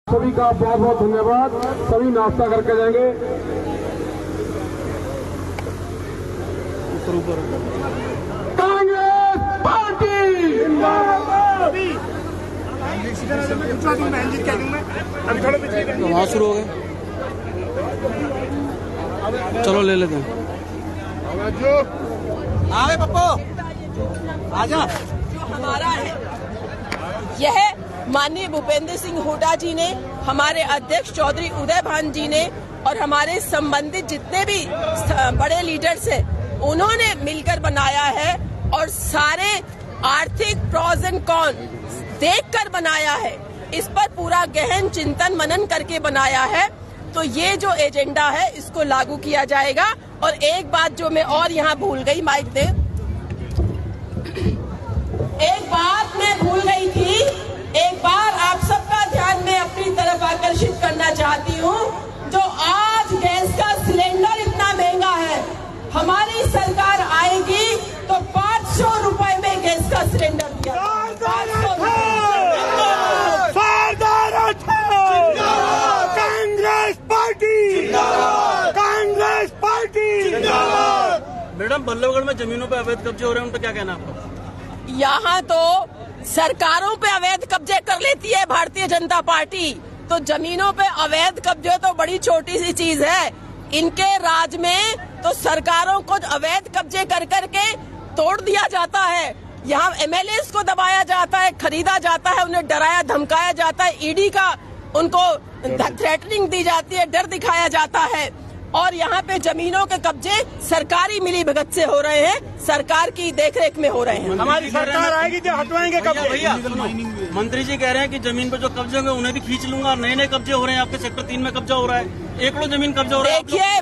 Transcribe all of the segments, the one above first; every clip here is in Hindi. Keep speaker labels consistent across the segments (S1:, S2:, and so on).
S1: सभी का बहुत बहुत धन्यवाद। सभी नाश्ता करके जाएंगे। कांग्रेस पार्टी
S2: वहाँ शुरू हो गए, चलो ले लेते हैं।
S3: आगे पप्पू आजा।
S4: जो हमारा है यह माननीय भूपेंद्र सिंह हुड्डा जी ने, हमारे अध्यक्ष चौधरी उदय भान जी ने और हमारे संबंधित जितने भी बड़े लीडर्स हैं उन्होंने मिलकर बनाया है और सारे आर्थिक प्रॉज एंड कॉन देखकर बनाया है। इस पर पूरा गहन चिंतन मनन करके बनाया है। तो ये जो एजेंडा है इसको लागू किया जाएगा। और एक बात जो मैं और यहाँ भूल गई, माइक दे, एक बात मैं भूल गई थी। एक बार आप सबका ध्यान मैं अपनी तरफ आकर्षित करना चाहती हूँ। जो आज गैस का सिलेंडर इतना महंगा है, हमारी सरकार आएगी तो 500 रुपए में गैस का सिलेंडर दिया। 500
S3: Congress party, Congress party.
S2: Madam, Ballabhgarh में जमीनों पे अवैध कब्जे हो रहे हैं, उन पर क्या कहना है आपका?
S4: यहाँ तो सरकारों पे अवैध कब्जे कर लेती है भारतीय जनता पार्टी। तो जमीनों पे अवैध कब्जे तो बड़ी छोटी सी चीज है। इनके राज में तो सरकारों को अवैध कब्जे कर करके तोड़ दिया जाता है। यहाँ एमएलएस को दबाया जाता है, खरीदा जाता है, उन्हें डराया धमकाया जाता है, ईडी का उनको थ्रेटनिंग दी जाती है, डर दिखाया जाता है। और यहाँ पे जमीनों के कब्जे सरकारी मिलीभगत से हो रहे हैं, सरकार की देखरेख में हो रहे हैं।
S3: हमारी सरकार आएगी तो हटवाएंगे कब्जे।
S2: भैया मंत्री जी कह रहे हैं कि जमीन पे जो कब्जे होंगे उन्हें भी खींच लूंगा। नए नए कब्जे हो रहे हैं, आपके सेक्टर 3 में कब्जा हो रहा है, एकड़ों जमीन कब्जा हो रहा है।
S4: देखिए,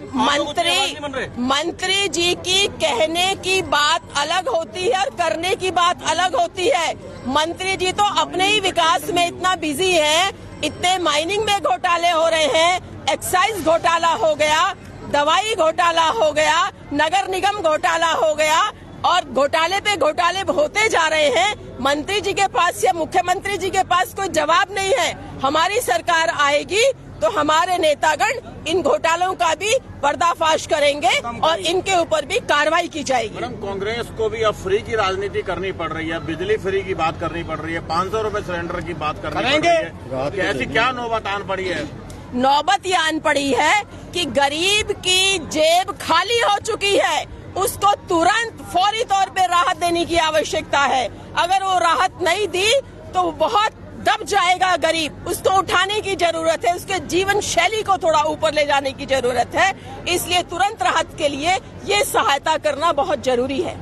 S4: मंत्री जी की कहने की बात अलग होती है और करने की बात अलग होती है। मंत्री जी तो अपने ही विकास में इतना बिजी है, इतने माइनिंग में घोटाले हो रहे हैं, एक्साइज घोटाला हो गया, दवाई घोटाला हो गया, नगर निगम घोटाला हो गया और घोटाले पे घोटाले होते जा रहे हैं। मंत्री जी के पास या मुख्यमंत्री जी के पास कोई जवाब नहीं है। हमारी सरकार आएगी तो हमारे नेतागण इन घोटालों का भी पर्दाफाश करेंगे और इनके ऊपर भी कार्रवाई की जाएगी।
S5: मैडम, कांग्रेस को भी अब फ्री की राजनीति करनी पड़ रही है, बिजली फ्री की बात करनी पड़ रही है, 500 रुपए सिलेंडर की बात करनी पड़ रही है। ऐसी क्या नौबत आन पड़ी है?
S4: नौबत ये आन पड़ी है कि गरीब की जेब खाली हो चुकी है, उसको तुरंत फौरी तौर पे राहत देने की आवश्यकता है। अगर वो राहत नहीं दी तो बहुत दब जाएगा गरीब, उसको उठाने की जरूरत है, उसके जीवन शैली को थोड़ा ऊपर ले जाने की जरूरत है। इसलिए तुरंत राहत के लिए ये सहायता करना बहुत जरूरी है।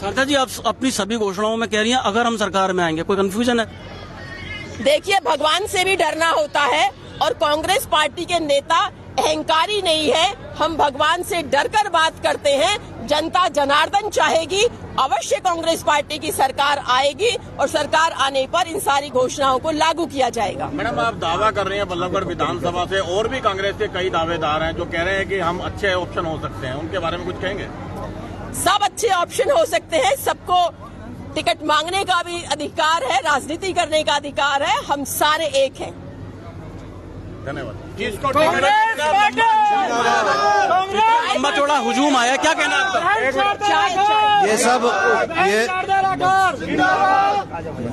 S2: सरदा जी, आप अपनी सभी घोषणाओं में कह रही हैं अगर हम सरकार में आएंगे, कोई कंफ्यूजन है?
S4: देखिए, भगवान से भी डरना होता है और कांग्रेस पार्टी के नेता अहंकारी नहीं है। हम भगवान से डरकर बात करते हैं। जनता जनार्दन चाहेगी, अवश्य कांग्रेस पार्टी की सरकार आएगी और सरकार आने पर इन सारी घोषणाओं को लागू किया जाएगा।
S5: मैडम, आप दावा कर रही हैं बल्लभगढ़ विधानसभा से, और भी कांग्रेस के कई दावेदार हैं जो कह रहे हैं कि हम अच्छे ऑप्शन हो सकते हैं, उनके बारे में कुछ कहेंगे?
S4: सब अच्छे ऑप्शन हो सकते हैं, सबको टिकट मांगने का भी अधिकार है, राजनीति करने का अधिकार है, हम सारे एक हैं।
S5: धन्यवाद।
S2: लंबा चौड़ा हुजूम आया, क्या कहना है आपका?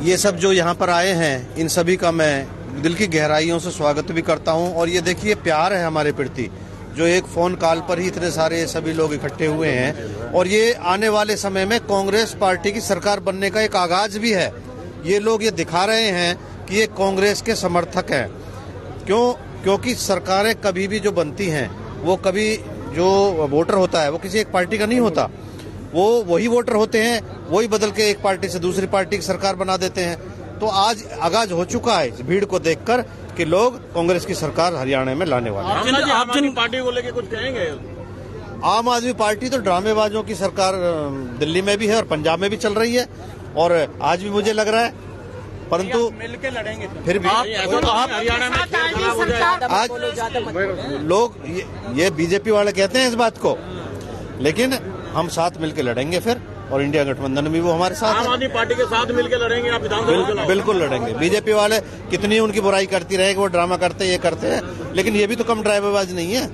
S6: ये सब जो यहाँ पर आए हैं, इन सभी का मैं दिल की गहराइयों से स्वागत भी करता हूँ। और ये देखिए, प्यार है हमारे प्रति, जो एक फोन कॉल पर ही इतने सारे सभी लोग इकट्ठे हुए हैं। और ये आने वाले समय में कांग्रेस पार्टी की सरकार बनने का एक आगाज भी है। ये लोग ये दिखा रहे हैं कि ये कांग्रेस के समर्थक हैं। क्योंकि सरकारें कभी भी जो बनती हैं, वो कभी जो वोटर होता है वो किसी एक पार्टी का नहीं होता, वो वही वोटर होते हैं, वही बदल के एक पार्टी से दूसरी पार्टी की सरकार बना देते हैं। तो आज आगाज हो चुका है इस भीड़ को देखकर कि लोग कांग्रेस की सरकार हरियाणा में लाने वाले हैं।
S5: आप जिन पार्टी को लेकर कुछ कहेंगे?
S6: आम आदमी पार्टी तो ड्रामेबाजों की सरकार दिल्ली में भी है और पंजाब में भी चल रही है, और आज भी मुझे लग रहा है, परंतु
S5: मिलके लड़ेंगे।
S6: फिर भी
S5: आप हरियाणा में खराब हो जाए।
S6: आज लोग ये बीजेपी वाले कहते हैं इस बात को, लेकिन हम साथ मिलकर लड़ेंगे फिर। और इंडिया गठबंधन में वो हमारे साथ
S5: आम
S6: है।
S5: आदमी पार्टी के साथ मिलकर लड़ेंगे आप विधानसभा चुनाव?
S6: बिल्कुल लड़ेंगे। बीजेपी वाले कितनी उनकी बुराई करती रहे कि वो ड्रामा करते ये करते हैं, लेकिन ये भी तो कम ड्राइवरबाज नहीं है,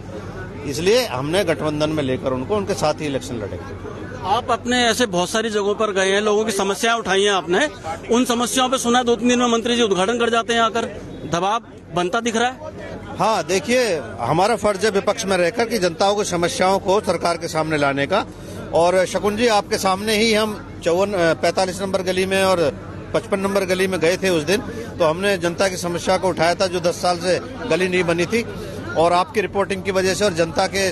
S6: इसलिए हमने गठबंधन में लेकर उनके साथ ही इलेक्शन लड़ेंगे।
S2: आप अपने ऐसे बहुत सारी जगहों पर गए हैं, लोगों की समस्याएं उठाई हैं आपने, उन समस्याओं पे सुना 2-3 दिन में मंत्री जी उद्घाटन कर जाते हैं, आकर दबाव बनता दिख रहा है।
S6: हाँ, देखिए, हमारा फर्ज है विपक्ष में रहकर कि जनताओं की समस्याओं को सरकार के सामने लाने का। और शकुन जी, आपके सामने ही हम 45 नंबर गली में और 55 नंबर गली में गए थे उस दिन, तो हमने जनता की समस्या को उठाया था जो 10 साल से गली नहीं बनी थी, और आपकी रिपोर्टिंग की वजह से और जनता के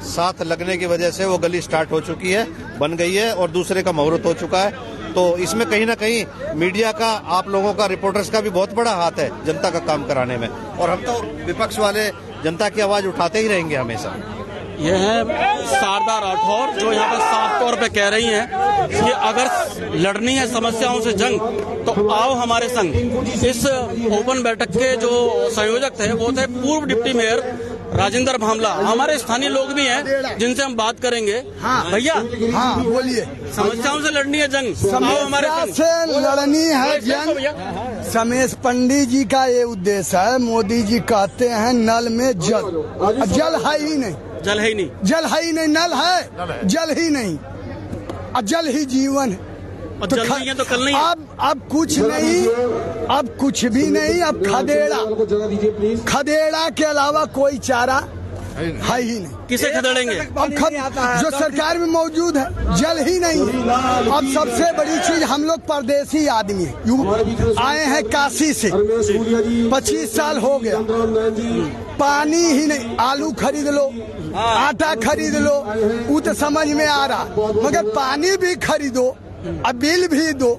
S6: साथ लगने की वजह से वो गली स्टार्ट हो चुकी है, बन गई है और दूसरे का मुहूर्त हो चुका है। तो इसमें कहीं ना कहीं मीडिया का, आप लोगों का, रिपोर्टर्स का भी बहुत बड़ा हाथ है जनता का काम कराने में, और हम तो विपक्ष वाले जनता की आवाज उठाते ही रहेंगे हमेशा।
S2: यह है शारदा राठौर जो यहाँ पर साफ तौर पे कह रही हैं कि अगर लड़नी है समस्याओं से जंग तो आओ हमारे संग। इस ओपन बैठक के जो संयोजक थे वो थे पूर्व डिप्टी मेयर राजेंद्र भामला। हमारे स्थानीय लोग भी हैं जिनसे हम बात करेंगे। भैया,
S7: हाँ बोलिए।
S2: समस्याओं से लड़नी है जंग, आओ हमारे संग।
S7: से लड़नी है जंग। समेश पंडित जी का ये उद्देश्य है। मोदी जी कहते हैं नल में जल, जल है ही नहीं,
S2: जल है ही नहीं,
S7: जल है ही नहीं, नल है, जल ही नहीं, और जल ही जीवन है।
S2: और जल नहीं है तो कल नहीं है।
S7: अब कुछ नहीं, अब कुछ भी नहीं, अब खदेड़ा के अलावा कोई चारा है ही नहीं।
S2: किसे खदेड़ेंगे?
S7: अब जो सरकार में मौजूद है, जल ही नहीं है। अब सबसे बड़ी चीज, हम लोग परदेसी आदमी हैं, आए हैं काशी से, 25 साल हो गया, पानी ही नहीं। आलू खरीद लो, आटा खरीद लो, वो तो समझ में आ रहा, मगर पानी भी खरीदो, अब बिल भी दो,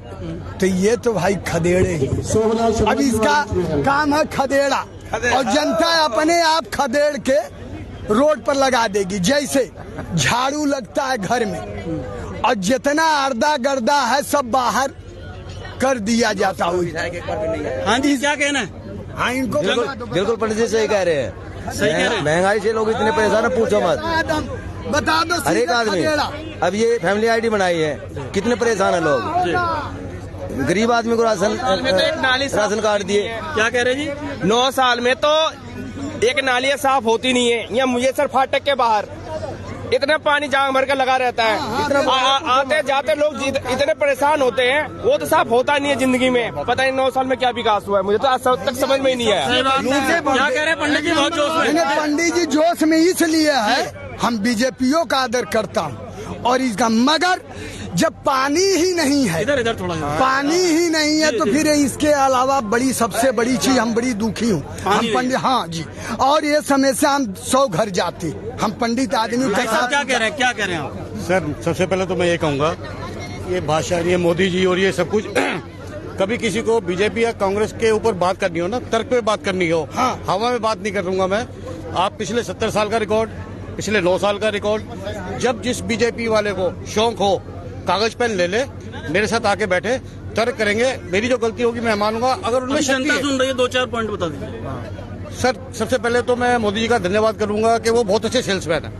S7: तो ये तो भाई खदेड़े ही। अब इसका काम है खदेड़ा, और जनता अपने आप खदेड़ के रोड पर लगा देगी। जैसे झाड़ू लगता है घर में, और जितना अर्दा गर्दा है सब बाहर कर दिया जाता है।
S2: हाँ जी, क्या कहना है?
S7: हाँ, इनको
S8: बिल्कुल पंडित जी सही कह रहे हैं।
S2: सही कह रहे हैं।
S8: महंगाई से लोग इतने परेशान है, पूछो मत।
S7: बता दो
S8: हर एक आदमी, अब ये फैमिली आईडी बनाई है, कितने परेशान है लोग। गरीब आदमी को राशन कार्ड दिए।
S2: क्या कह रहे जी?
S9: 9 साल में तो एक नाली साफ होती नहीं है। यहाँ मुझे सर फाटक के बाहर इतना पानी जांग भर कर लगा रहता है। आते जाते लोग इतने परेशान होते हैं, वो तो साफ होता नहीं है जिंदगी में। पता नहीं 9 साल में क्या विकास हुआ है, मुझे तो आज तक समझ में ही नहीं आया।
S2: क्या कह रहे हैं पंडित जी? बहुत जोश में।
S7: पंडित जी जोश में इसलिए है, हम बीजेपीओ का आदर करता हूँ, और इसका मगर जब पानी ही नहीं है,
S2: इधर थोड़ा
S7: पानी ही नहीं है, तो फिर इसके अलावा बड़ी, सबसे बड़ी चीज, हम बड़ी दुखी हूँ हम पंडित। हाँ जी, और ये समस्या हम 100 घर जाते, हम पंडित आदमी के साथ।
S2: क्या कह रहे हैं? क्या कह रहे हैं आप?
S10: सर, सबसे पहले तो मैं ये कहूँगा, ये भाषा, ये मोदी जी और ये सब कुछ कभी किसी को बीजेपी या कांग्रेस के ऊपर बात करनी हो ना, तर्क पे बात करनी हो, हवा में बात नहीं करूंगा मैं। आप पिछले 70 साल का रिकॉर्ड, पिछले 9 साल का रिकॉर्ड, जब जिस बीजेपी वाले को शौक हो, कागज पेन ले ले, मेरे साथ आके बैठे, तर्क करेंगे। मेरी जो गलती होगी मैं मानूंगा। अगर उनमें
S2: जनता सुन रही है, 2-4 पॉइंट बता दीजिए।
S10: सर, सबसे पहले तो मैं मोदी जी का धन्यवाद करूंगा कि वो बहुत अच्छे सेल्समैन है।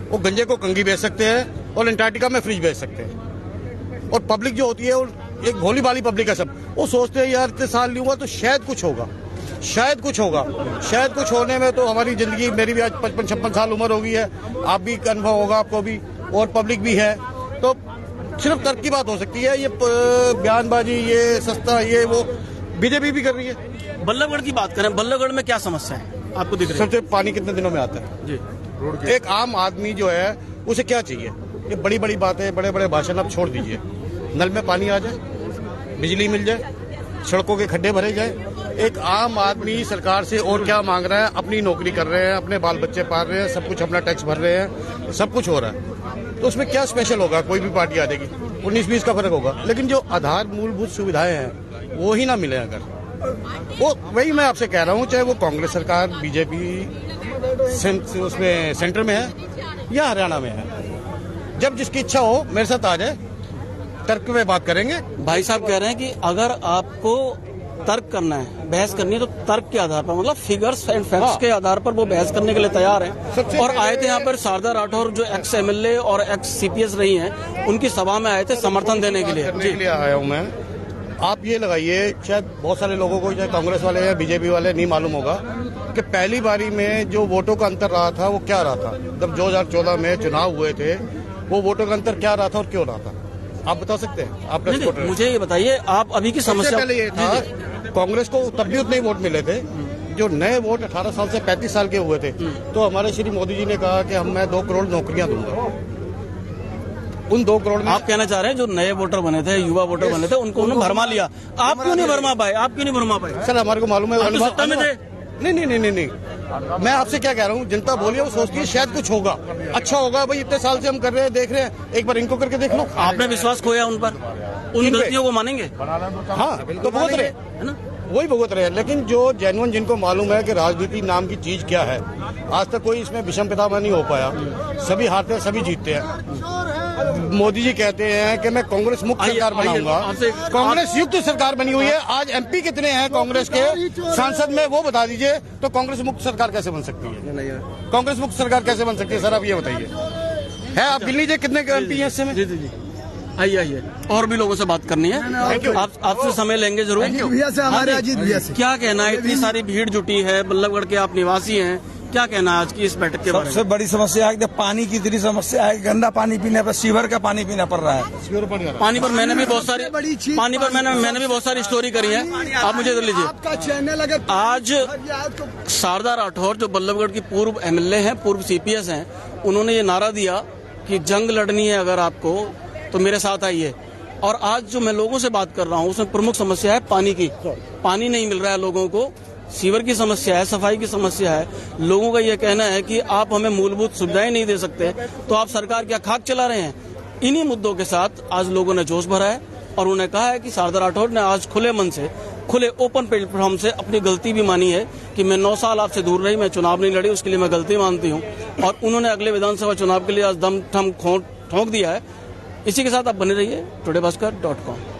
S10: वो गंजे को कंगी बेच सकते हैं और अंटार्कटिका में फ्रिज बेच सकते हैं। और पब्लिक जो होती है, वो एक भोली भाली पब्लिक है सब, वो सोचते हैं यार इतने साल नहीं हुआ तो शायद कुछ होगा, शायद कुछ होगा। शायद कुछ होने में तो हमारी जिंदगी, मेरी भी आज 55-56 साल उम्र हो गई है, आप भी अनुभव होगा आपको भी, और पब्लिक भी है। तो सिर्फ तर्क की बात हो सकती है, ये बयानबाजी, ये सस्ता, ये वो बीजेपी भी कर रही है।
S2: बल्लभगढ़ की बात करें, बल्लभगढ़ में क्या समस्या है आपको दिख रही है?
S10: सबसे पानी कितने दिनों में आता है जी? एक आम आदमी जो है उसे क्या चाहिए? ये बड़ी बड़ी बातें, बड़े बड़े भाषण आप छोड़ दीजिए। नल में पानी आ जाए, बिजली मिल जाए, सड़कों के खड्डे भरे जाए। एक आम आदमी सरकार से और क्या मांग रहा है? अपनी नौकरी कर रहे हैं, अपने बाल बच्चे पाल रहे हैं, सब कुछ अपना टैक्स भर रहे हैं, सब कुछ हो रहा है। तो उसमें क्या स्पेशल होगा? कोई भी पार्टी आ जाएगी, 19-20 का फर्क होगा, लेकिन जो आधार मूलभूत सुविधाएं हैं वो ही ना मिले, अगर वो, वही मैं आपसे कह रहा हूँ, चाहे वो कांग्रेस सरकार, बीजेपी उसमें सेंटर में है या हरियाणा में है, जब जिसकी इच्छा हो मेरे साथ आ जाए, तर्क में बात करेंगे।
S2: भाई साहब कह रहे हैं कि अगर आपको तर्क करना है, बहस करनी है तो तर्क के आधार पर, मतलब फिगर्स एंड फैक्ट्स के आधार पर वो बहस करने के लिए तैयार हैं। और आए थे यहाँ पर शारदा राठौर जो एक्स एमएलए और एक्स सीपीएस रही हैं, उनकी सभा में आए थे समर्थन देने के लिए।
S10: आया हूँ मैं। आप ये लगाइए, शायद बहुत सारे लोगों को, चाहे कांग्रेस वाले या बीजेपी वाले, नहीं मालूम होगा कि पहली बारी में जो वोटों का अंतर रहा था वो क्या रहा था। जब 2014 में चुनाव हुए थे, वो वोटों का अंतर क्या रहा था और क्यों रहा था, आप बता सकते हैं? आप
S2: मुझे ये बताइए, आप अभी की समस्या।
S10: पहले ये था, कांग्रेस को तब भी उतने ही वोट मिले थे। जो नए वोट 18 साल से 35 साल के हुए थे, तो हमारे श्री मोदी जी ने कहा कि मैं 2 करोड़ नौकरियां दूंगा। उन 2 करोड़ में
S2: आप कहना चाह रहे हैं जो नए वोटर बने थे, युवा वोटर बने थे, उनको उन्होंने भरमा लिया। आप क्यों नहीं भरमा पाए? आप क्यों नहीं भरमा पाए?
S10: सर, हमारे को मालूम है,
S2: सत्ता में थे।
S10: नहीं, मैं आपसे क्या कह रहा हूँ, जनता बोली है, वो सोचती है शायद कुछ होगा, अच्छा होगा। भाई इतने साल से हम कर रहे हैं, देख रहे हैं, एक बार इनको करके देख लो।
S2: आपने विश्वास खोया उन पर, उन गलतियों को मानेंगे?
S10: हाँ, तो भुगत रहे है ना, वही भुगत रहे हैं। लेकिन जो जेन्युइन, जिनको मालूम है कि राजनीति नाम की चीज क्या है, आज तक कोई इसमें विषम पितामह नहीं हो पाया। सभी हारते हैं, सभी जीतते हैं। मोदी जी कहते हैं कि मैं कांग्रेस मुक्त सरकार बनाऊंगा। कांग्रेस युक्त सरकार बनी हुई है। आज एमपी कितने हैं कांग्रेस के सांसद में, वो बता दीजिए। तो कांग्रेस मुक्त सरकार कैसे बन सकती है? कांग्रेस मुक्त सरकार कैसे बन सकती है सर, आप ये बताइए। है, आप गिन लीजिए कितने एमपी हैं इसमें।
S2: जी, आइए, और भी लोगों से बात करनी है। आपसे समय लेंगे जरूर।
S7: हमारे अजीत भैया से
S2: क्या कहना है? इतनी सारी भीड़ जुटी है, बल्लभगढ़ के आप निवासी हैं, क्या कहना है आज की इस बैठक के बारे में?
S11: सबसे बड़ी समस्या है कि पानी की इतनी समस्या है, गंदा पानी पीने पर, सीवर का पानी पीना पड़ रहा है।
S2: पानी पर मैंने भी बहुत सारी स्टोरी करी है। आप मुझे कर लीजिए।
S7: आपका चैनल अगर
S2: आज शारदा राठौर जो बल्लभगढ़ की पूर्व एमएलए हैं, पूर्व सीपीएस हैं, उन्होंने ये नारा दिया कि जंग लड़नी है अगर आपको तो मेरे साथ आइए। और आज जो मैं लोगों से बात कर रहा हूँ, उसमें प्रमुख समस्या है पानी की। पानी नहीं मिल रहा है लोगों को, सीवर की समस्या है, सफाई की समस्या है। लोगों का यह कहना है कि आप हमें मूलभूत सुविधाएं नहीं दे सकते, तो आप सरकार क्या खाक चला रहे हैं? इन्हीं मुद्दों के साथ आज लोगों ने जोश भरा है और उन्हें कहा है कि शारदा राठौर ने आज खुले मन से, खुले ओपन प्लेटफॉर्म से अपनी गलती भी मानी है कि मैं 9 साल आपसे दूर रही, मैं चुनाव नहीं लड़ी, उसके लिए मैं गलती मानती हूँ। और उन्होंने अगले विधानसभा चुनाव के लिए आज दम ठम ठोंक दिया है। इसी के साथ आप बने रहिए todaybhaskar.com।